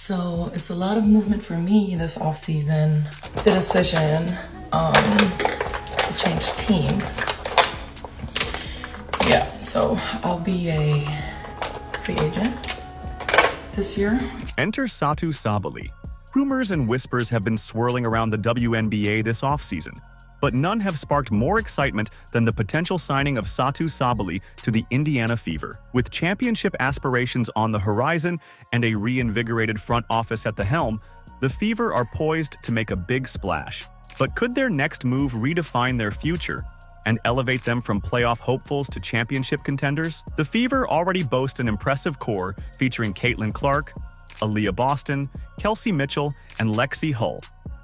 So it's a lot of movement for me this offseason. The decision to change teams. Yeah, so I'll be a free agent this year. Enter Satou Sabally. Rumors and whispers have been swirling around the WNBA this offseason, but none have sparked more excitement than the potential signing of Satou Sabally to the Indiana Fever. With championship aspirations on the horizon and a reinvigorated front office at the helm, the Fever are poised to make a big splash. But could their next move redefine their future and elevate them from playoff hopefuls to championship contenders? The Fever already boast an impressive core featuring Caitlin Clark, Aaliyah Boston, Kelsey Mitchell, and Lexi Hull,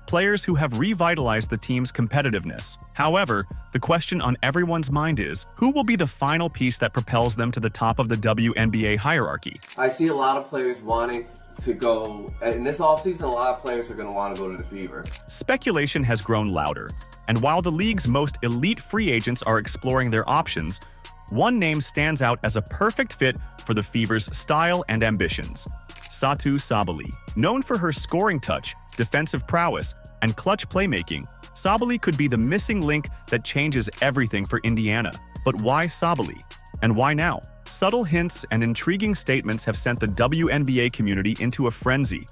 players who have revitalized the team's competitiveness. However, the question on everyone's mind is, who will be the final piece that propels them to the top of the WNBA hierarchy? I see a lot of players wanting to go, in this offseason, a lot of players are going to want to go to the Fever. Speculation has grown louder, and while the league's most elite free agents are exploring their options, one name stands out as a perfect fit for the Fever's style and ambitions: Satou Sabally. Known for her scoring touch, defensive prowess, and clutch playmaking, Sabally could be the missing link that changes everything for Indiana. But why Sabally? And why now? Subtle hints and intriguing statements have sent the WNBA community into a frenzy,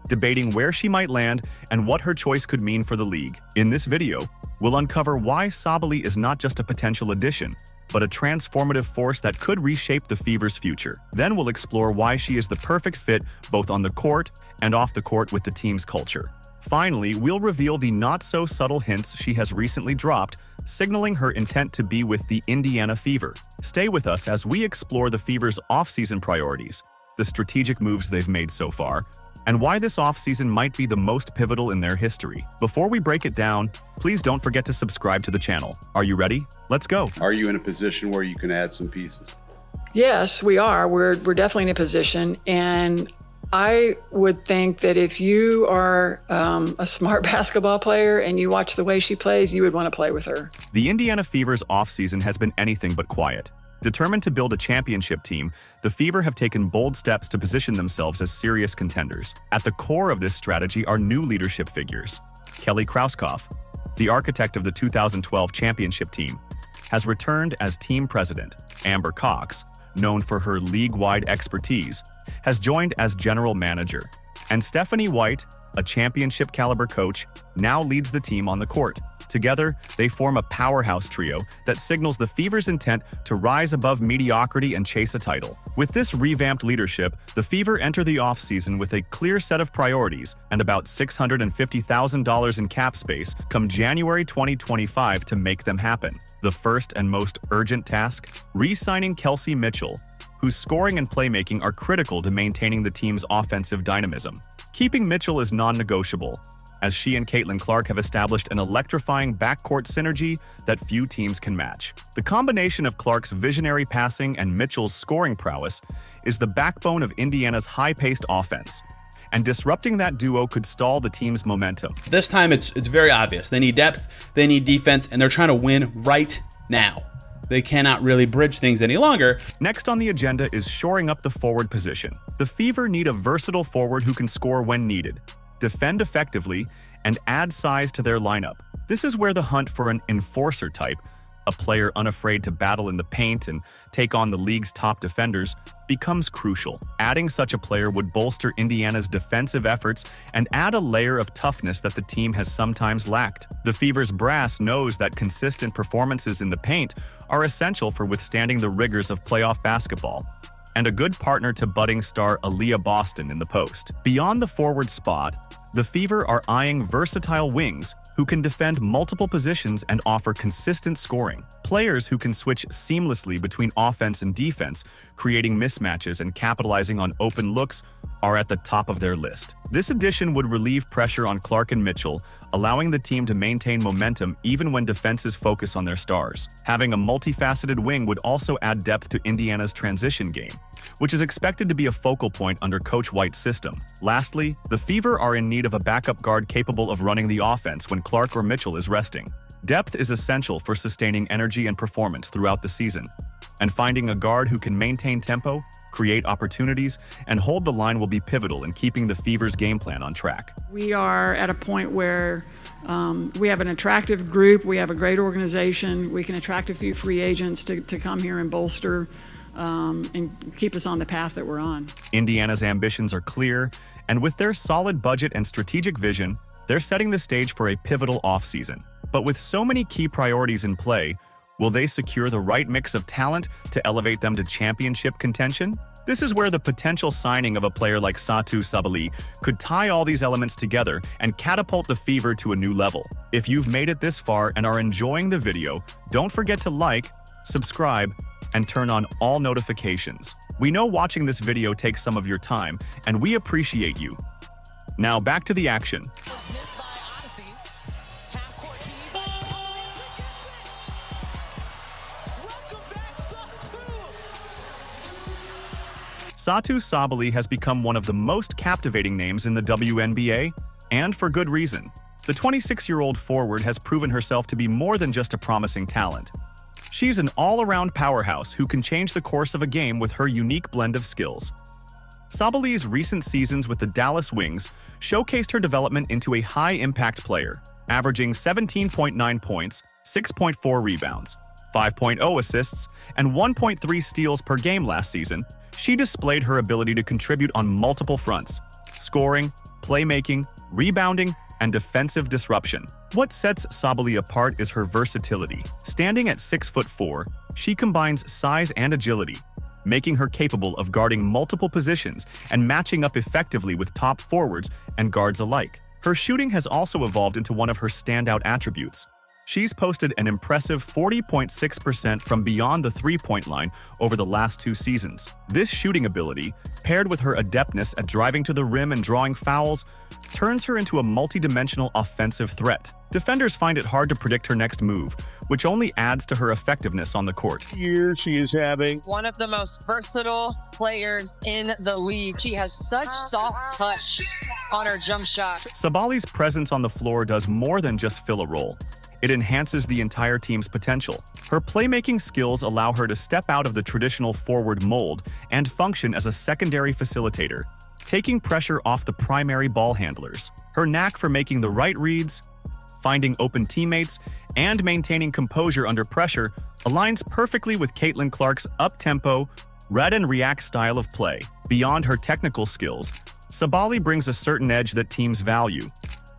debating where she might land and what her choice could mean for the league. In this video, we'll uncover why Sabally is not just a potential addition, but a transformative force that could reshape the Fever's future. Then we'll explore why she is the perfect fit both on the court and off the court with the team's culture. Finally, we'll reveal the not-so-subtle hints she has recently dropped, signaling her intent to be with the Indiana Fever. Stay with us as we explore the Fever's off-season priorities, the strategic moves they've made so far, and why this offseason might be the most pivotal in their history. Before we break it down, please don't forget to subscribe to the channel. Are you ready? Let's go. Are you in a position where you can add some pieces? Yes, we are. We're definitely in a position, and I would think that if you are a smart basketball player and you watch the way she plays, you would want to play with her. The Indiana Fever's offseason has been anything but quiet. Determined to build a championship team, the Fever have taken bold steps to position themselves as serious contenders. At the core of this strategy are new leadership figures. Kelly Krauskopf, the architect of the 2012 championship team, has returned as team president. Amber Cox, known for her league-wide expertise, has joined as general manager. And Stephanie White, a championship-caliber coach, now leads the team on the court. Together, they form a powerhouse trio that signals the Fever's intent to rise above mediocrity and chase a title. With this revamped leadership, the Fever enter the offseason with a clear set of priorities and about $650,000 in cap space come January 2025 to make them happen. The first and most urgent task? Re-signing Kelsey Mitchell, whose scoring and playmaking are critical to maintaining the team's offensive dynamism. Keeping Mitchell is non-negotiable, as she and Caitlin Clark have established an electrifying backcourt synergy that few teams can match. The combination of Clark's visionary passing and Mitchell's scoring prowess is the backbone of Indiana's high-paced offense, and disrupting that duo could stall the team's momentum. This time it's very obvious. They need depth, they need defense, and they're trying to win right now. They cannot really bridge things any longer. Next on the agenda is shoring up the forward position. The Fever need a versatile forward who can score when needed, defend effectively, and add size to their lineup. This is where the hunt for an enforcer type, a player unafraid to battle in the paint and take on the league's top defenders, becomes crucial. Adding such a player would bolster Indiana's defensive efforts and add a layer of toughness that the team has sometimes lacked. The Fever's brass knows that consistent performances in the paint are essential for withstanding the rigors of playoff basketball, and a good partner to budding star Aaliyah Boston in the post. Beyond the forward spot, the Fever are eyeing versatile wings who can defend multiple positions and offer consistent scoring. Players who can switch seamlessly between offense and defense, creating mismatches and capitalizing on open looks, are at the top of their list. This addition would relieve pressure on Clark and Mitchell, allowing the team to maintain momentum even when defenses focus on their stars. Having a multifaceted wing would also add depth to Indiana's transition game, which is expected to be a focal point under Coach White's system. Lastly, the Fever are in need of a backup guard capable of running the offense when Clark or Mitchell is resting. Depth is essential for sustaining energy and performance throughout the season, And finding a guard who can maintain tempo, create opportunities, and hold the line will be pivotal in keeping the Fever's game plan on track. We are at a point where we have an attractive group, we have a great organization, we can attract a few free agents to come here and bolster and keep us on the path that we're on. Indiana's ambitions are clear, and with their solid budget and strategic vision, they're setting the stage for a pivotal offseason. But with so many key priorities in play, will they secure the right mix of talent to elevate them to championship contention? This is where the potential signing of a player like Satou Sabally could tie all these elements together and catapult the Fever to a new level. If you've made it this far and are enjoying the video, don't forget to like, subscribe, and turn on all notifications. We know watching this video takes some of your time, and we appreciate you. Now back to the action. Satou Sabally has become one of the most captivating names in the WNBA, and for good reason. The 26-year-old forward has proven herself to be more than just a promising talent. She's an all-around powerhouse who can change the course of a game with her unique blend of skills. Sabally's recent seasons with the Dallas Wings showcased her development into a high-impact player, averaging 17.9 points, 6.4 rebounds, 5.0 assists, and 1.3 steals per game last season. She displayed her ability to contribute on multiple fronts: scoring, playmaking, rebounding, and defensive disruption. What sets Sabally apart is her versatility. Standing at 6'4", she combines size and agility, making her capable of guarding multiple positions and matching up effectively with top forwards and guards alike. Her shooting has also evolved into one of her standout attributes. She's posted an impressive 40.6% from beyond the three-point line over the last 2 seasons. This shooting ability, paired with her adeptness at driving to the rim and drawing fouls, turns her into a multi-dimensional offensive threat. Defenders find it hard to predict her next move, which only adds to her effectiveness on the court. Here she is having one of the most versatile players in the league. She has such soft touch on her jump shot. Sabally's presence on the floor does more than just fill a role. It enhances the entire team's potential. Her playmaking skills allow her to step out of the traditional forward mold and function as a secondary facilitator, taking pressure off the primary ball handlers. Her knack for making the right reads, finding open teammates, and maintaining composure under pressure aligns perfectly with Caitlin Clark's up-tempo, read-and-react style of play. Beyond her technical skills, Sabally brings a certain edge that teams value: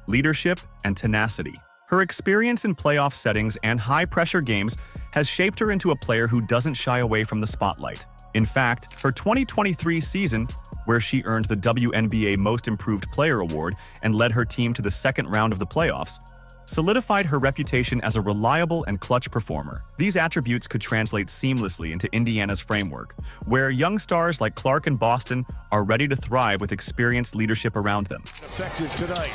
leadership and tenacity. Her experience in playoff settings and high-pressure games has shaped her into a player who doesn't shy away from the spotlight. In fact, her 2023 season, where she earned the WNBA Most Improved Player award and led her team to the second round of the playoffs, solidified her reputation as a reliable and clutch performer. These attributes could translate seamlessly into Indiana's framework, where young stars like Clark and Boston are ready to thrive with experienced leadership around them. effective tonight.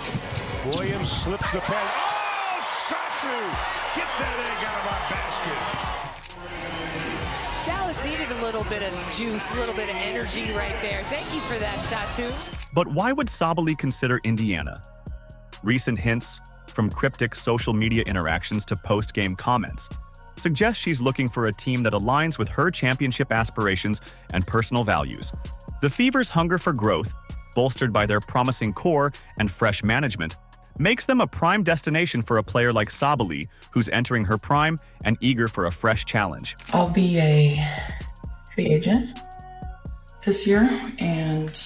Williams slips the pen. Oh, Satou! Get that egg out of our basket. Dallas needed a little bit of juice, a little bit of energy right there. Thank you for that, Satou. But why would Sabally consider Indiana? Recent hints, from cryptic social media interactions to post-game comments, suggest she's looking for a team that aligns with her championship aspirations and personal values. The Fever's hunger for growth, bolstered by their promising core and fresh management, makes them a prime destination for a player like Sabally, who's entering her prime and eager for a fresh challenge. I'll be a free agent this year, and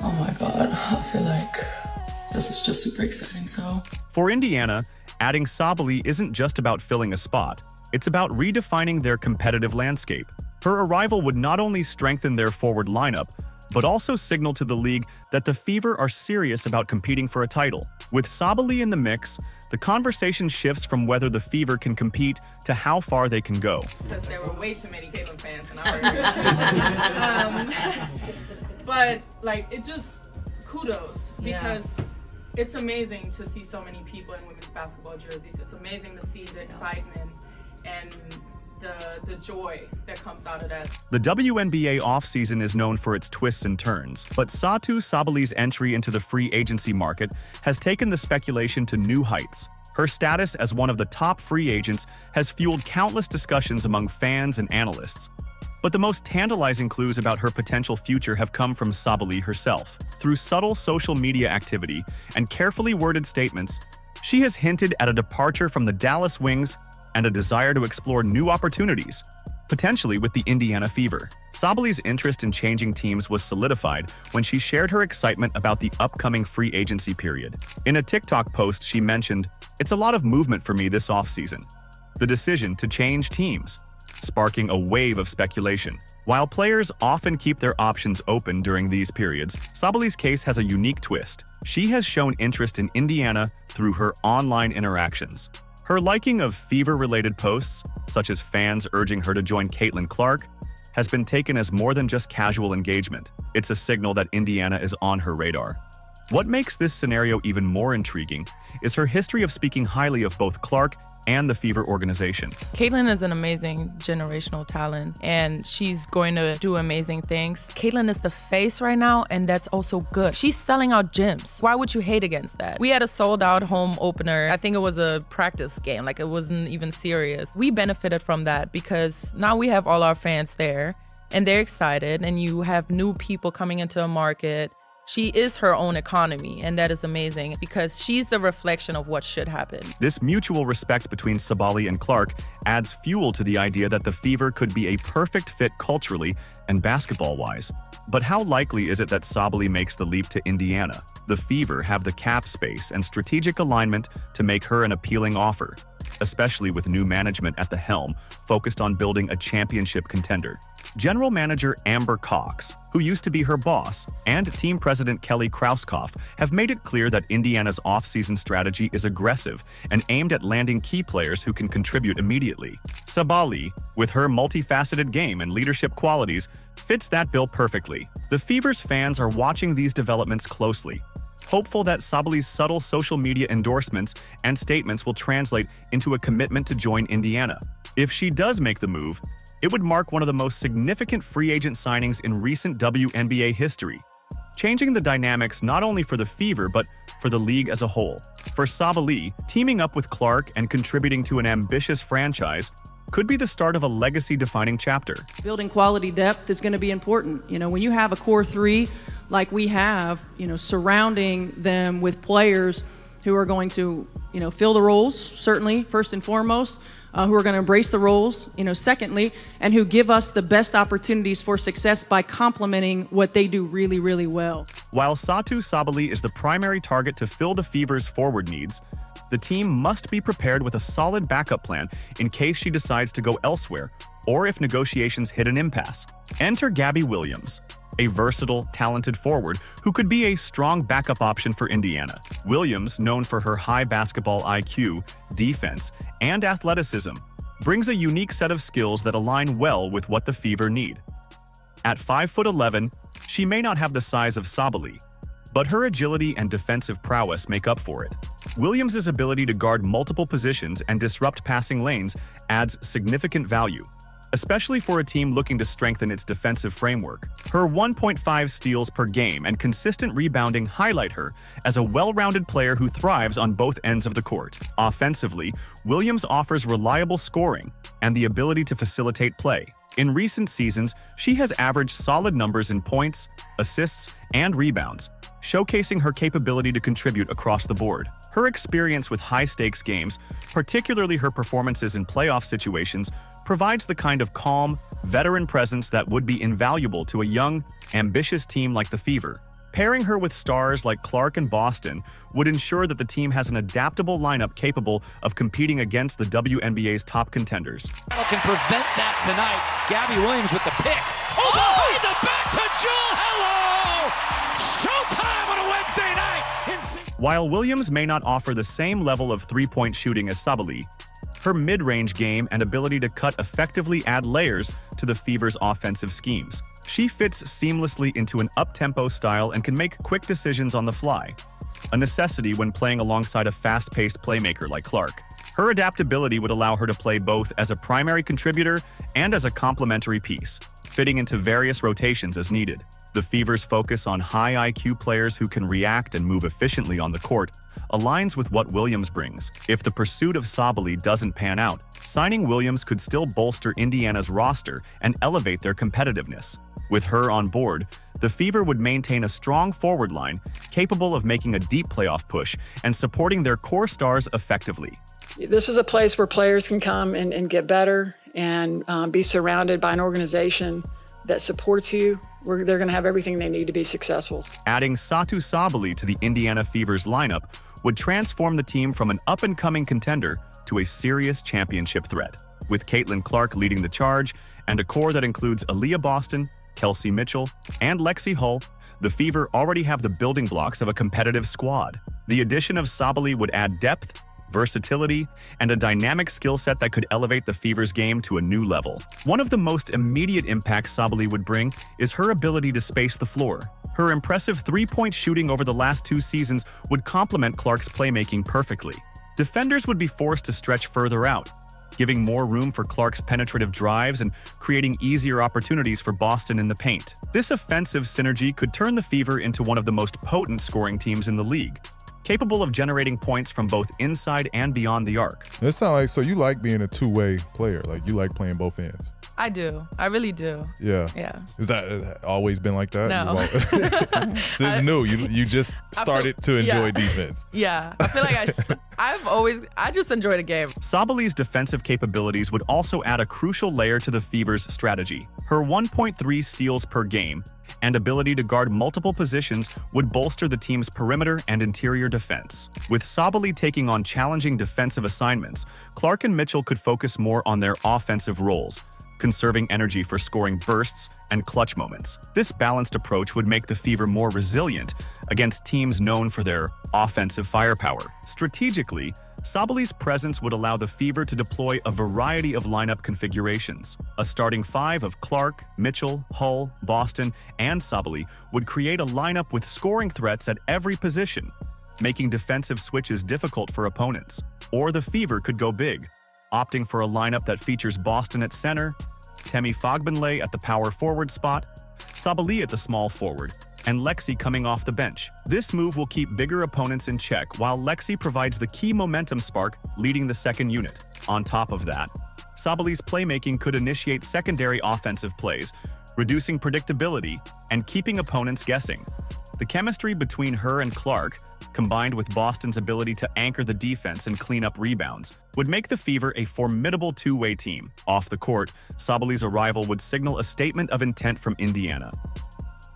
oh my God, I feel like this is just super exciting. So for Indiana, adding Sabally isn't just about filling a spot, it's about redefining their competitive landscape. Her arrival would not only strengthen their forward lineup, but also signal to the league that the Fever are serious about competing for a title. With Sabally in the mix, the conversation shifts from whether the Fever can compete to how far they can go. Because there were way too many Caitlin fans in our but like, it just kudos, because it's amazing to see so many people in women's basketball jerseys. It's amazing to see the excitement and the joy that comes out of that. The WNBA offseason is known for its twists and turns, but Satou Sabally's entry into the free agency market has taken the speculation to new heights. Her status as one of the top free agents has fueled countless discussions among fans and analysts. But the most tantalizing clues about her potential future have come from Sabally herself. Through subtle social media activity and carefully worded statements, she has hinted at a departure from the Dallas Wings and a desire to explore new opportunities, potentially with the Indiana Fever. Sabally's interest in changing teams was solidified when she shared her excitement about the upcoming free agency period. In a TikTok post, she mentioned, "It's a lot of movement for me this offseason. The decision to change teams," sparking a wave of speculation. While players often keep their options open during these periods, Sabally's case has a unique twist. She has shown interest in Indiana through her online interactions. Her liking of Fever-related posts, such as fans urging her to join Caitlin Clark, has been taken as more than just casual engagement. It's a signal that Indiana is on her radar. What makes this scenario even more intriguing is her history of speaking highly of both Clark and the Fever organization. Caitlin is an amazing generational talent, and she's going to do amazing things. Caitlin is the face right now, and that's also good. She's selling out gyms. Why would you hate against that? We had a sold-out home opener. I think it was a practice game, like it wasn't even serious. We benefited from that because now we have all our fans there, and they're excited, and you have new people coming into a market. She is her own economy, and that is amazing because she's the reflection of what should happen. This mutual respect between Sabally and Clark adds fuel to the idea that the Fever could be a perfect fit culturally and basketball-wise. But how likely is it that Sabally makes the leap to Indiana? The Fever have the cap space and strategic alignment to make her an appealing offer, especially with new management at the helm focused on building a championship contender. General Manager Amber Cox, who used to be her boss, and Team President Kelly Krauskopf have made it clear that Indiana's offseason strategy is aggressive and aimed at landing key players who can contribute immediately. Sabally, with her multifaceted game and leadership qualities, fits that bill perfectly. The Fever's fans are watching these developments closely, hopeful that Sabally's subtle social media endorsements and statements will translate into a commitment to join Indiana. If she does make the move, it would mark one of the most significant free agent signings in recent WNBA history, changing the dynamics not only for the Fever but for the league as a whole. For Sabally, teaming up with Clark and contributing to an ambitious franchise could be the start of a legacy-defining chapter. Building quality depth is going to be important. You know, when you have a core three like we have, surrounding them with players who are going to, fill the roles, certainly, first and foremost, who are going to embrace the roles, secondly, and who give us the best opportunities for success by complementing what they do really, really well. While Satou Sabally is the primary target to fill the Fever's forward needs, the team must be prepared with a solid backup plan in case she decides to go elsewhere or if negotiations hit an impasse. Enter Gabby Williams, a versatile, talented forward who could be a strong backup option for Indiana. Williams, known for her high basketball IQ, defense, and athleticism, brings a unique set of skills that align well with what the Fever need. At 5'11", she may not have the size of Sabally, but her agility and defensive prowess make up for it. Williams' ability to guard multiple positions and disrupt passing lanes adds significant value, especially for a team looking to strengthen its defensive framework. Her 1.5 steals per game and consistent rebounding highlight her as a well-rounded player who thrives on both ends of the court. Offensively, Williams offers reliable scoring and the ability to facilitate play. In recent seasons, she has averaged solid numbers in points, assists, and rebounds, showcasing her capability to contribute across the board. Her experience with high-stakes games, particularly her performances in playoff situations, provides the kind of calm, veteran presence that would be invaluable to a young, ambitious team like the Fever. Pairing her with stars like Clark and Boston would ensure that the team has an adaptable lineup capable of competing against the WNBA's top contenders. Can prevent that tonight. Gabby Williams with the pick. Oh, behind the back to Jewel. Hello! Showtime on a Wednesday night. While Williams may not offer the same level of three-point shooting as Sabally, her mid-range game and ability to cut effectively add layers to the Fever's offensive schemes. She fits seamlessly into an up-tempo style and can make quick decisions on the fly, a necessity when playing alongside a fast-paced playmaker like Clark. Her adaptability would allow her to play both as a primary contributor and as a complementary piece, fitting into various rotations as needed. The Fever's focus on high IQ players who can react and move efficiently on the court aligns with what Williams brings. If the pursuit of Sabally doesn't pan out, signing Williams could still bolster Indiana's roster and elevate their competitiveness. With her on board, the Fever would maintain a strong forward line capable of making a deep playoff push and supporting their core stars effectively. This is a place where players can come and get better and be surrounded by an organization that supports you. They're going to have everything they need to be successful. Adding Satou Sabally to the Indiana Fever's lineup would transform the team from an up-and-coming contender to a serious championship threat. With Caitlin Clark leading the charge and a core that includes Aaliyah Boston, Kelsey Mitchell, and Lexi Hull, the Fever already have the building blocks of a competitive squad. The addition of Sabally would add depth, versatility, and a dynamic skill set that could elevate the Fever's game to a new level. One of the most immediate impacts Sabally would bring is her ability to space the floor. Her impressive three-point shooting over the last 2 seasons would complement Clark's playmaking perfectly. Defenders would be forced to stretch further out, giving more room for Clark's penetrative drives and creating easier opportunities for Boston in the paint. This offensive synergy could turn the Fever into one of the most potent scoring teams in the league, capable of generating points from both inside and beyond the arc. It sounds like, so you like being a two-way player, like you like playing both ends. I do. I really do. Yeah. Yeah. Is that always been like that? No. So it's new. You just started to enjoy defense. Yeah. I feel like I just enjoy the game. Sabally's defensive capabilities would also add a crucial layer to the Fever's strategy. Her 1.3 steals per game and ability to guard multiple positions would bolster the team's perimeter and interior defense. With Sabally taking on challenging defensive assignments, Clark and Mitchell could focus more on their offensive roles, conserving energy for scoring bursts and clutch moments. This balanced approach would make the Fever more resilient against teams known for their offensive firepower. Strategically, Sabally's presence would allow the Fever to deploy a variety of lineup configurations. A starting 5 of Clark, Mitchell, Hull, Boston, and Sabally would create a lineup with scoring threats at every position, making defensive switches difficult for opponents. Or the Fever could go big, opting for a lineup that features Boston at center, Temi Fogbenlay at the power forward spot, Sabally at the small forward, and Lexi coming off the bench. This move will keep bigger opponents in check while Lexi provides the key momentum spark leading the second unit. On top of that, Sabally's playmaking could initiate secondary offensive plays, reducing predictability and keeping opponents guessing. The chemistry between her and Clark, combined with Boston's ability to anchor the defense and clean up rebounds, would make the Fever a formidable two-way team. Off the court, Sabally's arrival would signal a statement of intent from Indiana.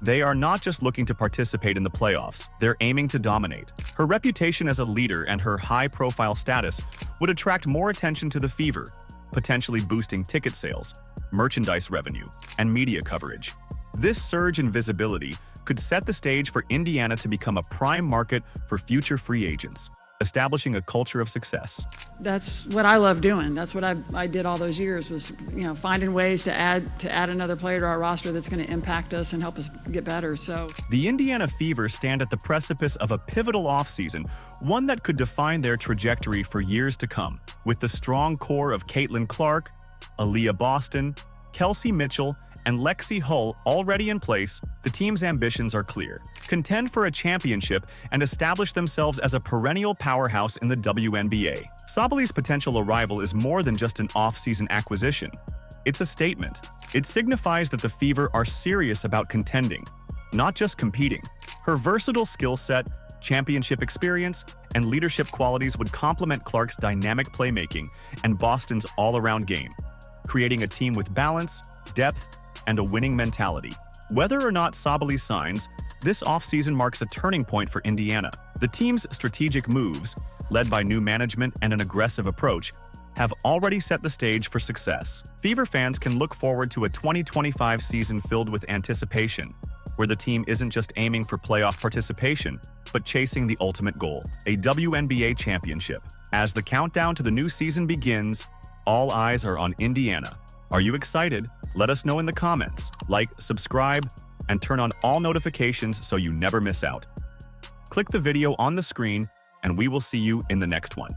They are not just looking to participate in the playoffs, they're aiming to dominate. Her reputation as a leader and her high-profile status would attract more attention to the Fever, potentially boosting ticket sales, merchandise revenue, and media coverage. This surge in visibility could set the stage for Indiana to become a prime market for future free agents, establishing a culture of success. That's what I love doing. That's what I did all those years, was finding ways to add another player to our roster that's going to impact us and help us get better. So the Indiana Fever stand at the precipice of a pivotal offseason, one that could define their trajectory for years to come. With the strong core of Caitlin Clark, Aaliyah Boston, Kelsey Mitchell, and Lexi Hull already in place, the team's ambitions are clear: contend for a championship and establish themselves as a perennial powerhouse in the WNBA. Sabally's potential arrival is more than just an off-season acquisition. It's a statement. It signifies that the Fever are serious about contending, not just competing. Her versatile skill set, championship experience, and leadership qualities would complement Clark's dynamic playmaking and Boston's all-around game, creating a team with balance, depth, and a winning mentality. Whether or not Sabally signs, this offseason marks a turning point for Indiana. The team's strategic moves, led by new management and an aggressive approach, have already set the stage for success. Fever fans can look forward to a 2025 season filled with anticipation, where the team isn't just aiming for playoff participation, but chasing the ultimate goal, a WNBA championship. As the countdown to the new season begins, all eyes are on Indiana. Are you excited? Let us know in the comments. Like, subscribe, and turn on all notifications so you never miss out. Click the video on the screen, and we will see you in the next one.